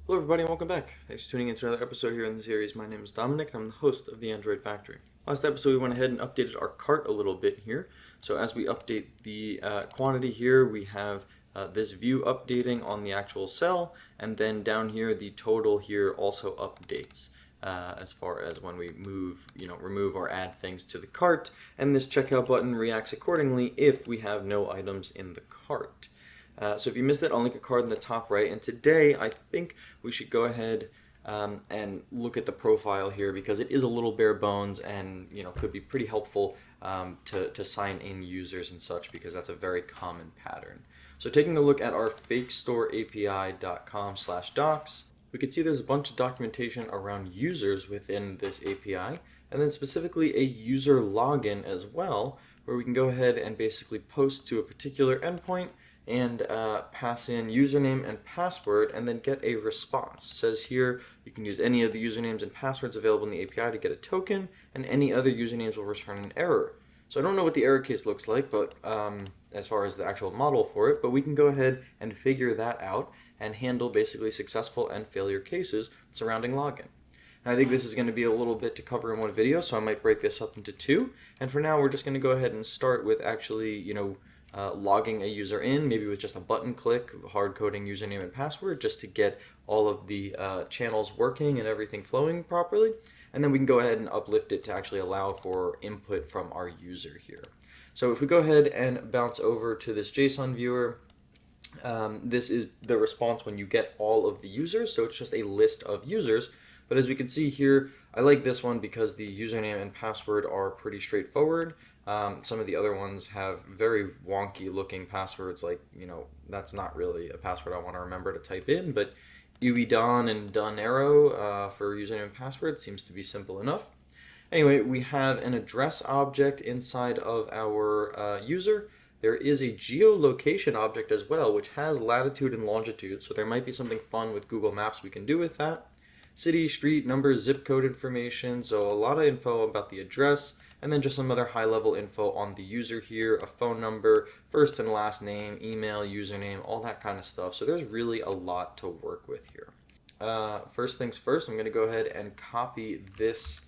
Hello everybody and welcome back. Thanks for tuning in to another episode here in the series. My name is Dominic and I'm the host of the Android Factory. Last episode we went ahead and updated our cart a little bit here. So as we update the quantity here, we have this view updating on the actual cell, and then down here the total here also updates as far as when we remove or add things to the cart, and this checkout button reacts accordingly if we have no items in the cart. So if you missed it, I'll link a card in the top right. And today, I think we should go ahead and look at the profile here because it is a little bare bones and could be pretty helpful to sign in users and such, because that's a very common pattern. So taking a look at our fakestoreapi.com/docs, we can see there's a bunch of documentation around users within this API, and then specifically a user login as well, where we can go ahead and basically post to a particular endpoint and pass in username and password and then get a response. It says here you can use any of the usernames and passwords available in the API to get a token, and any other usernames will return an error. So I don't know what the error case looks like, but as far as the actual model for it, but we can go ahead and figure that out and handle basically successful and failure cases surrounding login. And I think this is going to be a little bit to cover in one video, so I might break this up into two. And for now, we're just going to go ahead and start with actually, logging a user in, maybe with just a button click, hard coding username and password, just to get all of the channels working and everything flowing properly. And then we can go ahead and uplift it to actually allow for input from our user here. So if we go ahead and bounce over to this JSON viewer, this is the response when you get all of the users. So it's just a list of users. But as we can see here, I like this one because the username and password are pretty straightforward. Some of the other ones have very wonky looking passwords, like, that's not really a password I want to remember to type in, but uedon and donero for username and password seems to be simple enough. Anyway, we have an address object inside of our user. There is a geolocation object as well, which has latitude and longitude, so there might be something fun with Google Maps we can do with that. City, street, number, zip code information, so a lot of info about the address, and then just some other high-level info on the user here, a phone number, first and last name, email, username, all that kind of stuff. So there's really a lot to work with here. First things first, I'm going to go ahead and copy this,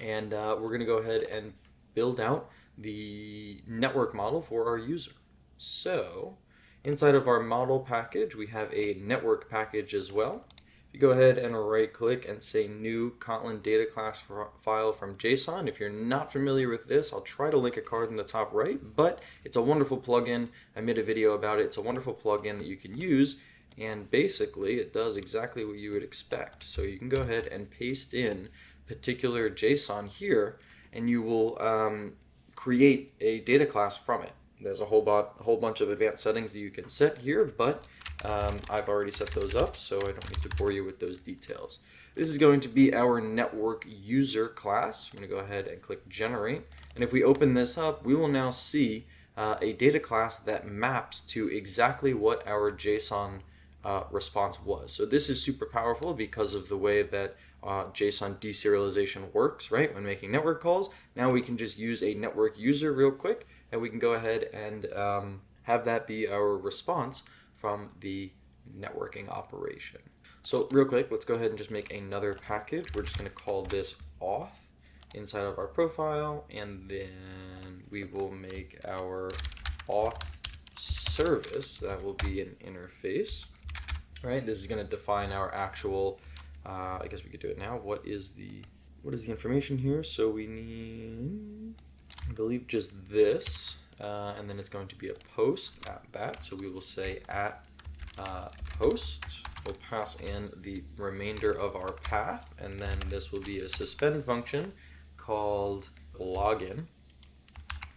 and we're going to go ahead and build out the network model for our user. So inside of our model package, we have a network package as well. You go ahead and right click and say new Kotlin data class file from JSON. If you're not familiar with this, I'll try to link a card in the top right, but it's a wonderful plugin. I made a video about it. It's a wonderful plugin that you can use, and basically it does exactly what you would expect. So you can go ahead and paste in particular JSON here, and you will create a data class from it. There's a whole bunch of advanced settings that you can set here, but I've already set those up, so I don't need to bore you with those details. This is going to be our network user class. I'm going to go ahead and click generate, and if we open this up, we will now see a data class that maps to exactly what our JSON response was. So this is super powerful because of the way that JSON deserialization works, right? When making network calls, now we can just use a network user real quick, and we can go ahead and have that be our response from the networking operation. So real quick, let's go ahead and just make another package. We're just going to call this auth inside of our profile, and then we will make our auth service. That will be an interface, right? This is going to define our actual, I guess we could do it now. What is the information here? So we need, I believe, just this. And then it's going to be a post at that. So we will say at post. We'll pass in the remainder of our path, and then this will be a suspend function called login.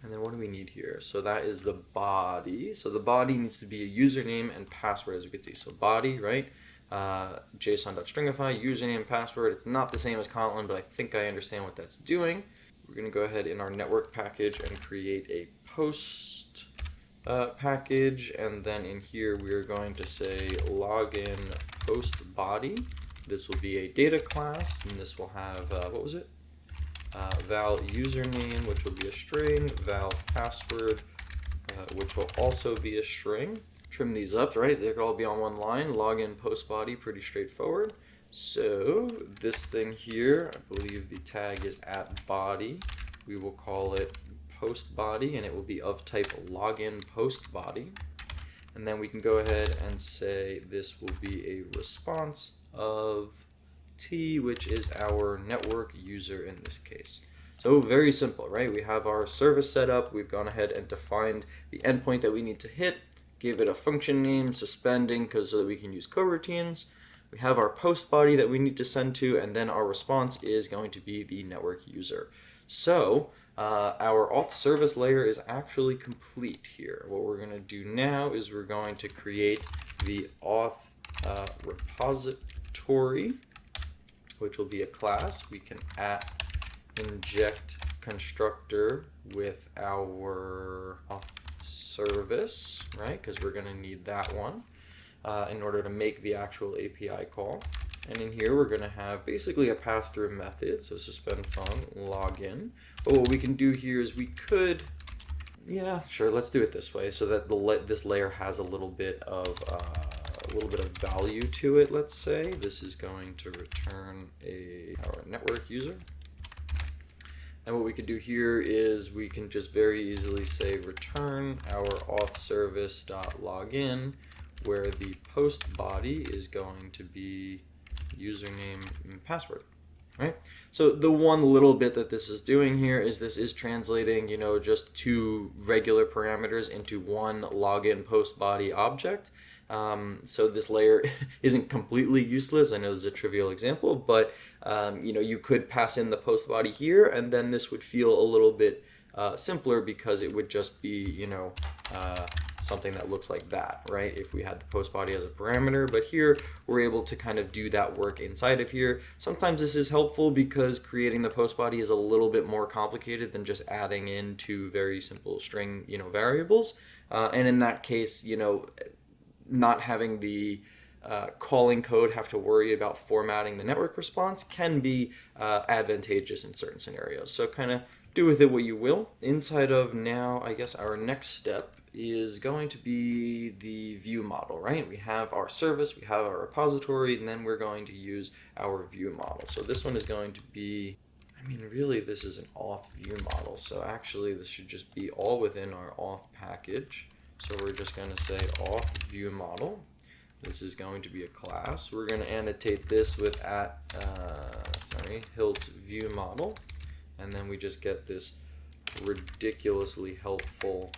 And then what do we need here? So that is the body. So the body needs to be a username and password, as we can see. So body, right? JSON.stringify, username, password. It's not the same as Kotlin, but I think I understand what that's doing. We're going to go ahead in our network package and create a post package, and then in here we're going to say login post body. This will be a data class, and this will have, val username, which will be a string, val password, which will also be a string. trim these up, right? They could all be on one line. Login post body, pretty straightforward. So this thing here, I believe the tag is at body. We will call it post body, and it will be of type login post body. And then we can go ahead and say this will be a response of T, which is our network user in this case. So very simple, right? We have our service set up. We've gone ahead and defined the endpoint that we need to hit, gave it a function name, suspending, so that we can use coroutines. We have our post body that we need to send to, and then our response is going to be the network user. So our auth service layer is actually complete here. What we're going to do now is we're going to create the auth repository, which will be a class. We can inject constructor with our auth service, right? Because we're going to need that one in order to make the actual API call. And in here, we're going to have basically a pass-through method, so suspend from login. But what we can do here is we could, yeah, sure, let's do it this way, so that this layer has a little bit of value to it. Let's say this is going to return our network user. And what we could do here is we can just very easily say return our auth service.login, where the post body is going to be username and password, right? So the one little bit that this is doing here is this is translating, just two regular parameters into one login post body object. So this layer isn't completely useless. I know this is a trivial example, but you could pass in the post body here, and then this would feel a little bit simpler because it would just be, something that looks like that, right? If we had the post body as a parameter, but here we're able to kind of do that work inside of here. Sometimes this is helpful because creating the post body is a little bit more complicated than just adding in two very simple string, variables. And in that case, not having the calling code have to worry about formatting the network response can be advantageous in certain scenarios. So kind of do with it what you will. Inside of now, I guess our next step is going to be the view model, right? We have our service, we have our repository, and then we're going to use our view model. So this one is going to be, really this is an auth view model. So actually this should just be all within our auth package. So we're just going to say auth view model. This is going to be a class. We're going to annotate this with hilt view model. And then we just get this ridiculously helpful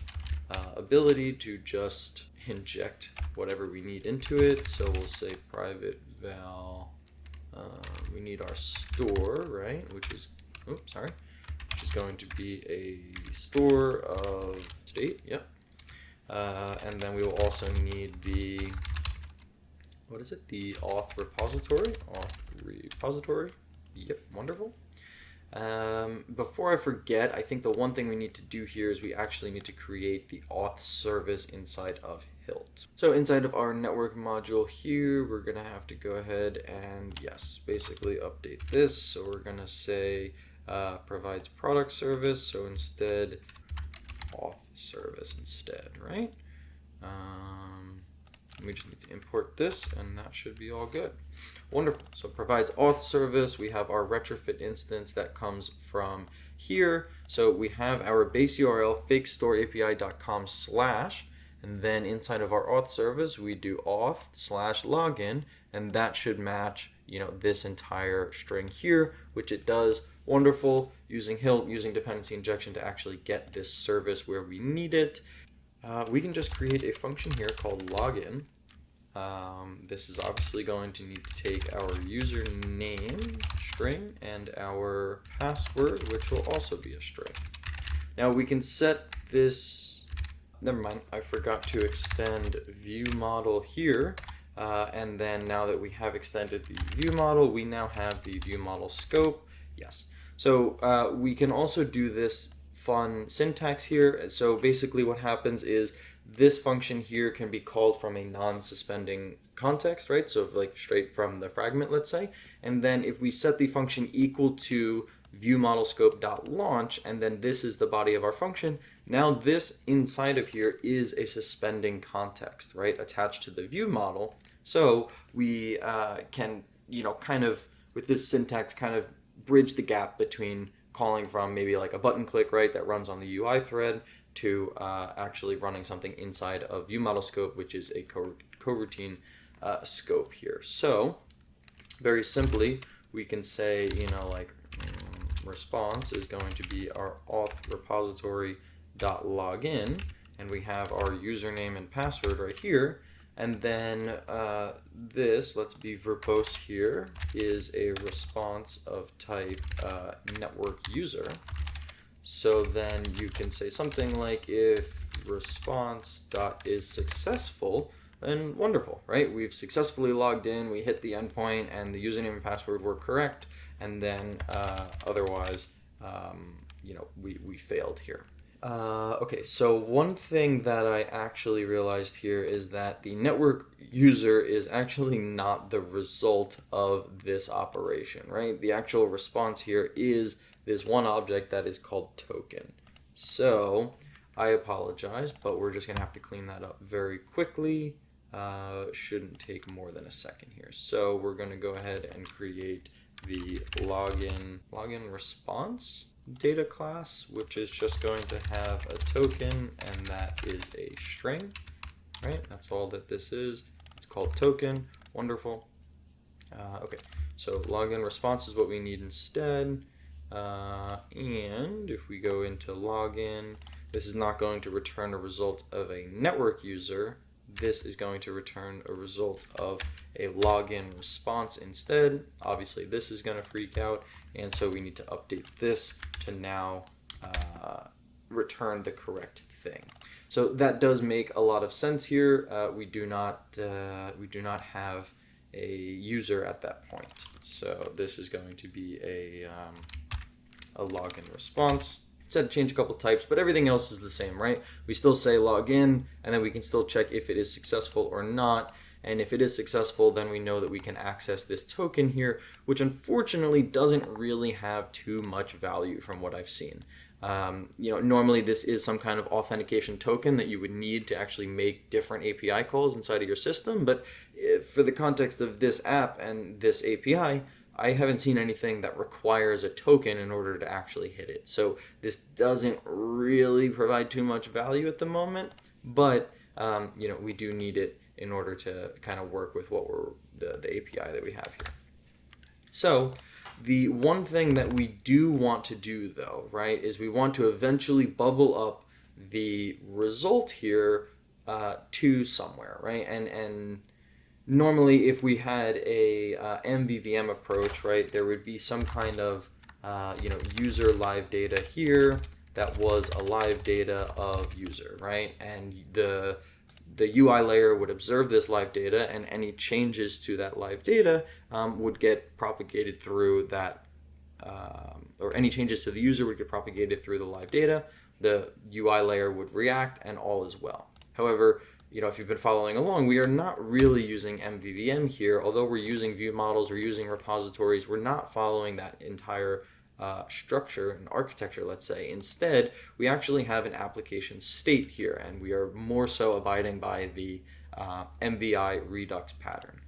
ability to just inject whatever we need into it. So we'll say private val, we need our store, right? Which is going to be a store of state, yep. And then we will also need the, the auth repository, yep, wonderful. Before I forget, I think the one thing we need to do here is we actually need to create the auth service inside of Hilt. So inside of our network module here, we're going to have to go ahead and, yes, basically update this. So we're going to say provides product service. So instead, auth service instead, right? We just need to import this, and that should be all good. Wonderful. So provides auth service. We have our retrofit instance that comes from here. So we have our base URL fakestoreapi.com/, and then inside of our auth service, we do auth/login, and that should match, this entire string here, which it does. Wonderful. Using Hilt, using dependency injection to actually get this service where we need it. We can just create a function here called login. This is obviously going to need to take our username string and our password, which will also be a string. Now we can set this, never mind, I forgot to extend view model here. And then now that we have extended the view model, we now have the view model scope. Yes. So we can also do this fun syntax here. So basically what happens is this function here can be called from a non-suspending context, right? So like straight from the fragment, let's say. And then if we set the function equal to viewModelScope.launch, and then this is the body of our function, Now this inside of here is a suspending context, right, attached to the view model. So we can, kind of, with this syntax, kind of bridge the gap between calling from maybe like a button click, right, that runs on the UI thread to actually running something inside of view model scope, which is a coroutine scope here. So very simply, we can say, like response is going to be our auth repository dot login, and we have our username and password right here. And then this, let's be verbose here, is a response of type network user. So then you can say something like, if response dot is successful, then wonderful, right? We've successfully logged in, we hit the endpoint, and the username and password were correct, and then otherwise, we failed here. Okay, so one thing that I actually realized here is that the network user is actually not the result of this operation, right? The actual response here is this one object that is called token. So I apologize, but we're just going to have to clean that up very quickly. Shouldn't take more than a second here. So we're going to go ahead and create the login response data class, which is just going to have a token, and that is a string, right? That's all that this is. It's called token. Wonderful. Okay, so login response is what we need instead. And if we go into login, this is not going to return a result of a network user. This is going to return a result of a login response instead. Obviously, this is going to freak out, and so we need to update this to now return the correct thing. So that does make a lot of sense here. We do not have a user at that point. So this is going to be a login response. Just had to change a couple types, but everything else is the same, right? We still say login, and then we can still check if it is successful or not. And if it is successful, then we know that we can access this token here, which unfortunately doesn't really have too much value from what I've seen. Normally this is some kind of authentication token that you would need to actually make different API calls inside of your system. But for the context of this app and this API, I haven't seen anything that requires a token in order to actually hit it. So this doesn't really provide too much value at the moment, but we do need it in order to kind of work with what the API that we have here. So the one thing that we do want to do though, right, is we want to eventually bubble up the result here to somewhere, right? And normally if we had a MVVM approach, right, there would be some kind of user live data here that was a live data of user, right? And the UI layer would observe this live data, and any changes to that live data would get propagated through that, or any changes to the user would get propagated through the live data. The UI layer would react, and all is well. However, if you've been following along, we are not really using MVVM here. Although we're using view models, we're using repositories, we're not following that entire structure and architecture, let's say. Instead, we actually have an application state here, and we are more so abiding by the MVI Redux pattern.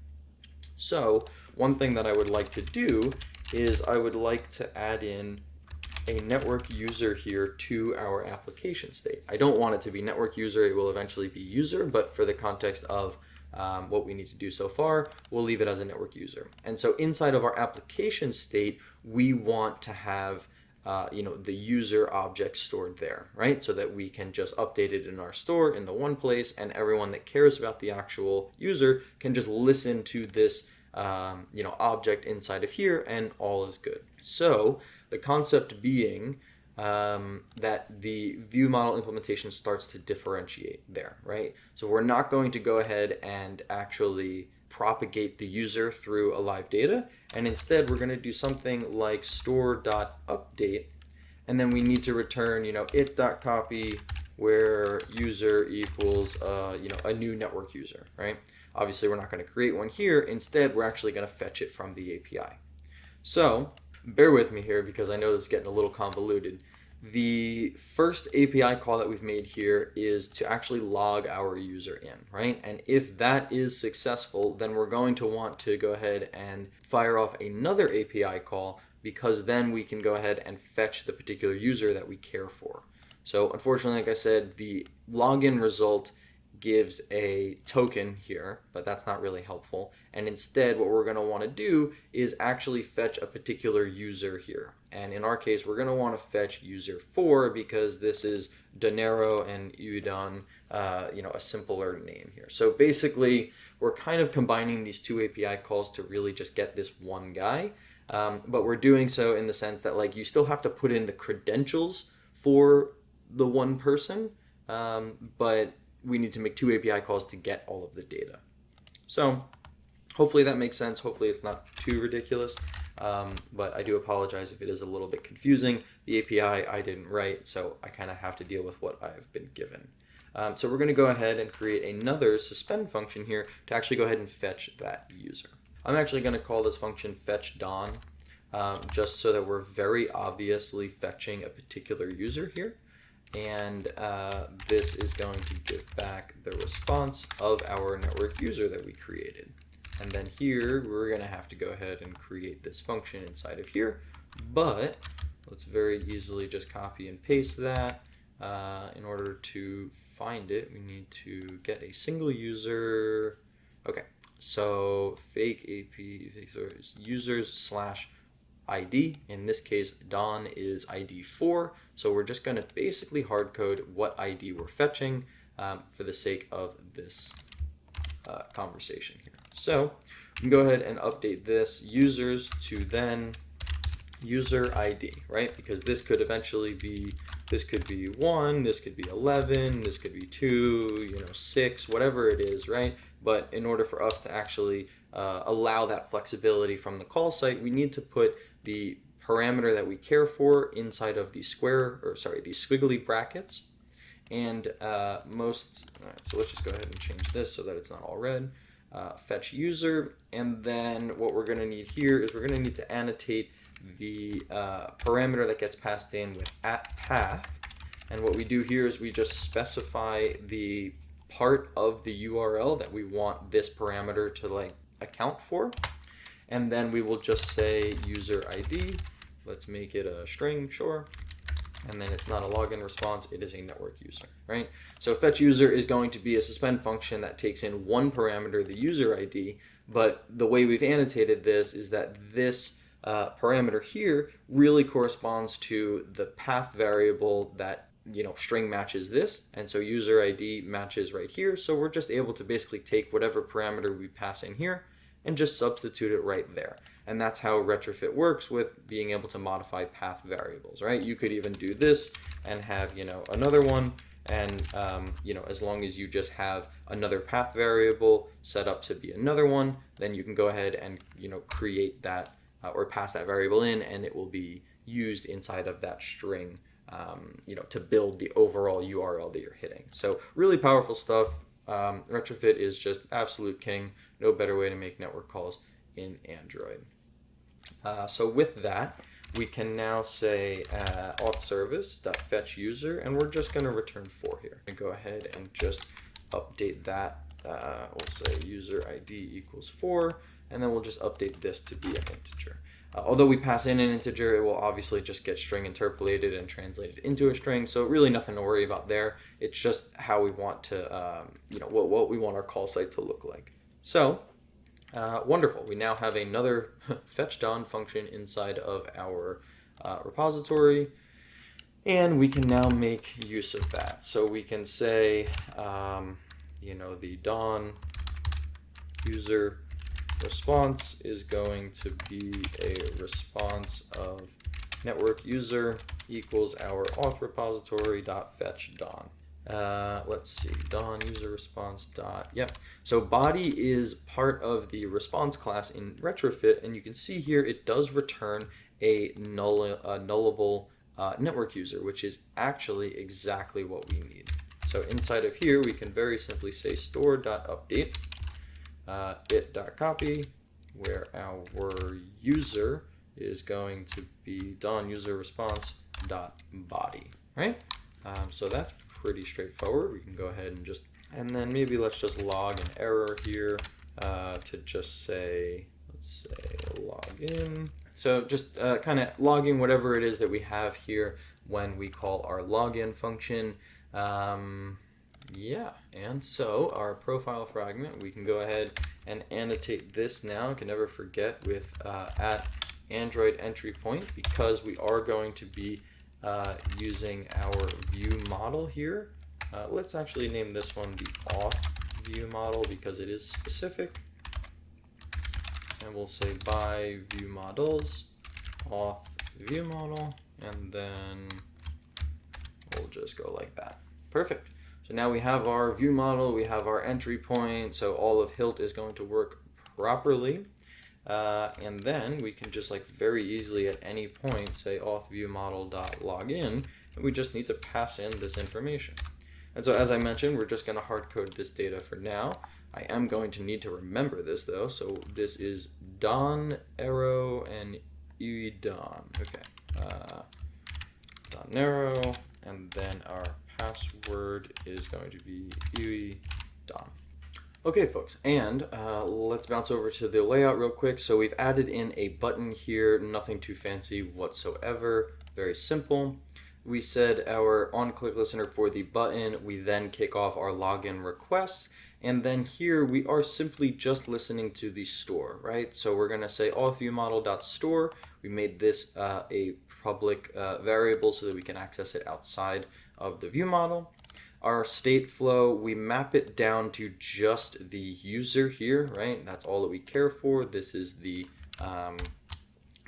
So one thing that I would like to do is I would like to add in a network user here to our application state. I don't want it to be network user, it will eventually be user, but for the context of what we need to do so far, we'll leave it as a network user. And so inside of our application state, we want to have the user object stored there, right? So that we can just update it in our store in the one place, and everyone that cares about the actual user can just listen to this object inside of here, and all is good. So the concept being that the view model implementation starts to differentiate there, right? So we're not going to go ahead and actually propagate the user through a live data, and instead we're going to do something like store.update, and then we need to return it.copy where user equals a new network user, right? Obviously we're not going to create one here. Instead, we're actually going to fetch it from the API. So bear with me here because I know this is getting a little convoluted. The first API call that we've made here is to actually log our user in, right? And if that is successful, then we're going to want to go ahead and fire off another API call, because then we can go ahead and fetch the particular user that we care for. So unfortunately, like I said, the login result gives a token here, but that's not really helpful. And instead, what we're going to want to do is actually fetch a particular user here. And in our case, we're going to want to fetch user 4 because this is Donero and Udon, a simpler name here. So basically, we're kind of combining these two API calls to really just get this one guy. But we're doing so in the sense that like you still have to put in the credentials for the one person, but we need to make two API calls to get all of the data. So hopefully that makes sense. Hopefully it's not too ridiculous, but I do apologize if it is a little bit confusing. The API I didn't write, so I kind of have to deal with what I've been given. So we're going to go ahead and create another suspend function here to actually go ahead and fetch that user. I'm actually going to call this function fetch Don, just so that we're very obviously fetching a particular user here. And this is going to give back the response of our network user that we created. And then here, we're going to have to go ahead and create this function inside of here. But let's very easily just copy and paste that. In order to find it, we need to get a single user. Okay, so fake AP, so users / ID. In this case, Don is ID 4. So we're just going to basically hard code what ID we're fetching for the sake of this conversation here. So we can go ahead and update this users to then user ID, right? Because this could eventually be, this could be 1, this could be 11, this could be 2, 6, whatever it is, right? But in order for us to actually allow that flexibility from the call site, we need to put the parameter that we care for inside of the these squiggly brackets. And so let's just go ahead and change this so that it's not all red. Fetch user, and then what we're going to need here is we're going to need to annotate the parameter that gets passed in with @path. And what we do here is we just specify the part of the URL that we want this parameter to account for. And then we will just say user ID. Let's make it a string, sure. And then it's not a login response, it is a network user, right? So fetch user is going to be a suspend function that takes in one parameter, the user ID, but the way we've annotated this is that this parameter here really corresponds to the path variable that string matches this, and so user ID matches right here. So we're just able to basically take whatever parameter we pass in here and just substitute it right there. And that's how Retrofit works with being able to modify path variables, right? You could even do this and have, another one, and as long as you just have another path variable set up to be another one, then you can go ahead and, create that or pass that variable in, and it will be used inside of that string, to build the overall URL that you're hitting. So really powerful stuff. Retrofit is just absolute king. No better way to make network calls in Android. So with that, we can now say auth service.fetch user, and we're just going to return 4 here. And go ahead and just update that. We'll say user ID equals 4, and then we'll just update this to be an integer. Although we pass in an integer, it will obviously just get string interpolated and translated into a string, so really nothing to worry about there. It's just how we want to, what we want our call site to look like. So, wonderful. We now have another fetch Don function inside of our repository, and we can now make use of that. So we can say, the Don user response is going to be a response of network user equals our auth repository dot fetch Don. Let's see, Don user response dot, yep. So body is part of the response class in Retrofit, and you can see here it does return a nullable network user, which is actually exactly what we need. So inside of here, we can very simply say store.update it.copy, where our user is going to be Don user response login.body, right? So that's pretty straightforward. We can go ahead and and then maybe let's just log an error here to just say, let's say login. So just kind of logging whatever it is that we have here when we call our login function. Yeah, and so our profile fragment, we can go ahead and annotate this now. I can never forget with at Android entry point, because we are going to be using our view model here. Let's actually name this one the auth view model because it is specific. And we'll say by view models, auth view model, and then we'll just go like that. Perfect. So now we have our view model, we have our entry point, so all of HILT is going to work properly. And then we can just like very easily at any point say auth view model.login, and we just need to pass in this information. And so as I mentioned, we're just going to hard code this data for now. I am going to need to remember this though, so this is Don Arrow and Don. Okay, Don Arrow, and then our password is going to be Don. Okay, folks, and let's bounce over to the layout real quick. So we've added in a button here, nothing too fancy whatsoever, very simple. We said our on-click listener for the button, we then kick off our login request, and then here we are simply just listening to the store, right? So we're gonna say authViewModel.store. We made this a public variable so that we can access it outside of the view model. Our state flow, we map it down to just the user here, right? That's all that we care for. This is the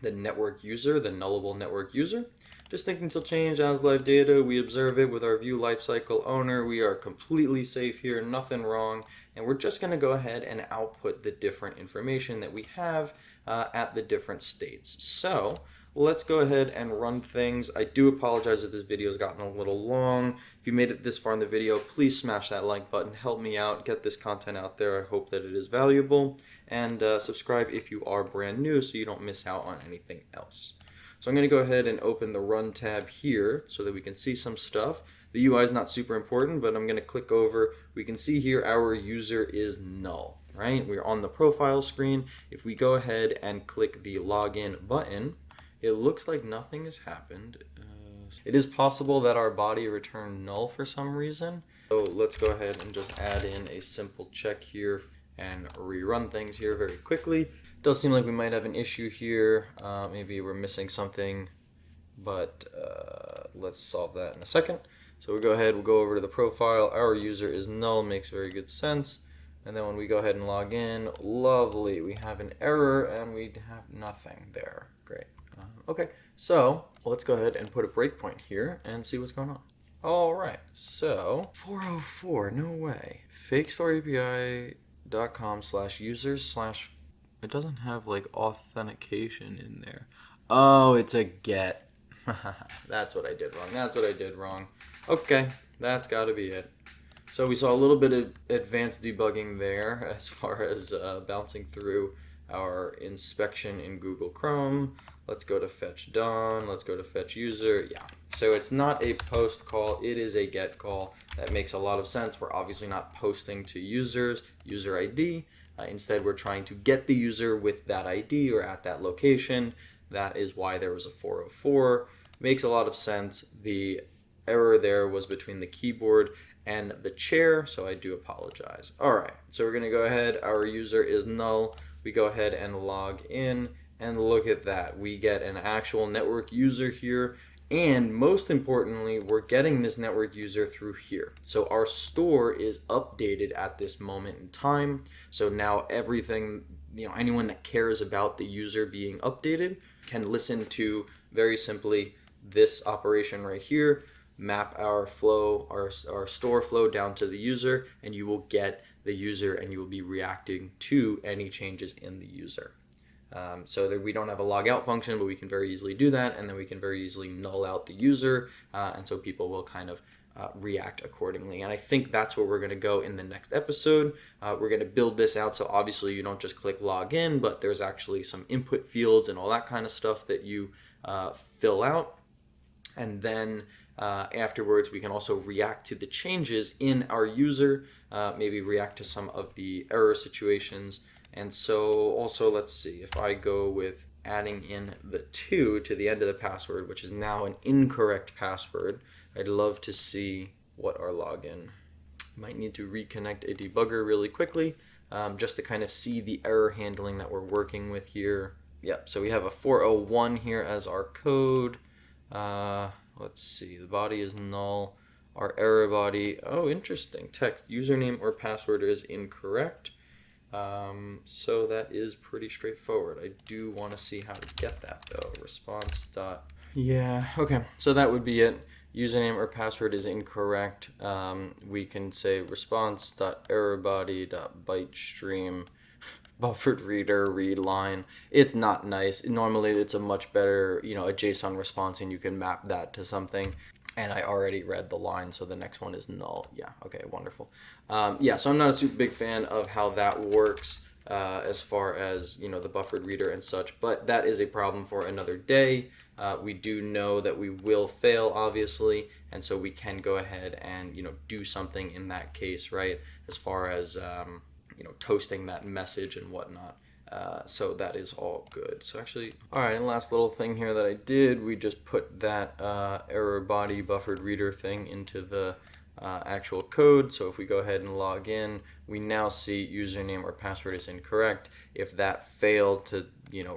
network user, the nullable network user. Distinct until change as live data. We observe it with our view lifecycle owner. We are completely safe here, nothing wrong. And we're just gonna go ahead and output the different information that we have at the different states. So let's go ahead and run things. I do apologize if this video has gotten a little long. If you made it this far in the video, please smash that like button. Help me out, get this content out there. I hope that it is valuable. And subscribe if you are brand new so you don't miss out on anything else. So I'm going to go ahead and open the Run tab here so that we can see some stuff. The UI is not super important, but I'm going to click over. We can see here our user is null, right? We're on the profile screen. If we go ahead and click the login button, it looks like nothing has happened. It is possible that our body returned null for some reason. So let's go ahead and just add in a simple check here and rerun things here very quickly. Does seem like we might have an issue here. Maybe we're missing something, but let's solve that in a second. So we go ahead, we'll go over to the profile. Our user is null, makes very good sense. And then when we go ahead and log in, lovely, we have an error and we have nothing there. Great. Okay, so let's go ahead and put a breakpoint here and see what's going on. All right, so 404, no way. FakeStoryAPI.com/users/ it doesn't have like authentication in there. Oh, it's a get. That's what I did wrong. That's what I did wrong. Okay, that's got to be it. So we saw a little bit of advanced debugging there as far as bouncing through our inspection in Google Chrome. Let's go to fetch done. Let's go to fetch user. Yeah. So it's not a post call. It is a get call. That makes a lot of sense. We're obviously not posting to users, user ID. Instead, we're trying to get the user with that ID or at that location. That is why there was a 404. Makes a lot of sense. The error there was between the keyboard and the chair, so I do apologize. All right, so we're gonna go ahead. Our user is null. We go ahead and log in, and look at that. We get an actual network user here, and most importantly, we're getting this network user through here. So our store is updated at this moment in time. So now everything, anyone that cares about the user being updated can listen to very simply this operation right here, map our flow, our store flow down to the user, and you will get the user and you will be reacting to any changes in the user. So that we don't have a log out function, but we can very easily do that, and then we can very easily null out the user, and so people will kind of react accordingly. And I think that's where we're going to go in the next episode. We're going to build this out, so obviously you don't just click log in, but there's actually some input fields and all that kind of stuff that you fill out. And then afterwards, we can also react to the changes in our user, maybe react to some of the error situations. And so also, let's see, if I go with adding in the 2 to the end of the password, which is now an incorrect password, I'd love to see what our login. Might need to reconnect a debugger really quickly, just to kind of see the error handling that we're working with here. Yep, so we have a 401 here as our code. Let's see, the body is null. Our error body, oh, interesting. Text username or password is incorrect. So that is pretty straightforward. I do want to see how to get that though. Response dot. Yeah, okay. So that would be it. Username or password is incorrect. We can say response.errorbody.bytestream buffered reader read line. It's not nice. Normally it's a much better, a JSON response, and you can map that to something. And I already read the line, so the next one is null. Yeah, okay, wonderful. Yeah, so I'm not a super big fan of how that works as far as, the buffered reader and such, but that is a problem for another day. We do know that we will fail, obviously, and so we can go ahead and, do something in that case, right, as far as, toasting that message and whatnot. So that is all good. So actually, all right, and last little thing here that I did, we just put that error body buffered reader thing into the actual code. So if we go ahead and log in, we now see username or password is incorrect. If that failed to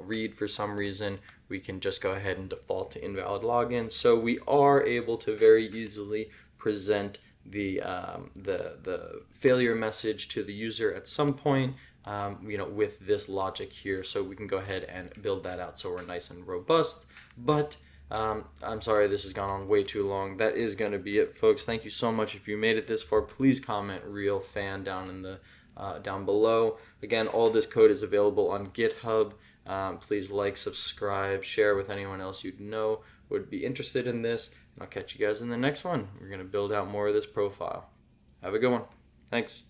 read for some reason, we can just go ahead and default to invalid login. So we are able to very easily present the failure message to the user at some point, with this logic here. So we can go ahead and build that out so we're nice and robust. But I'm sorry this has gone on way too long. That is going to be it, folks. Thank you so much. If you made it this far, please comment real fan down in the down below. Again, all this code is available on GitHub. Please like, subscribe, share with anyone else you'd know would be interested in this. And I'll catch you guys in the next one. We're going to build out more of this profile. Have a good one. Thanks.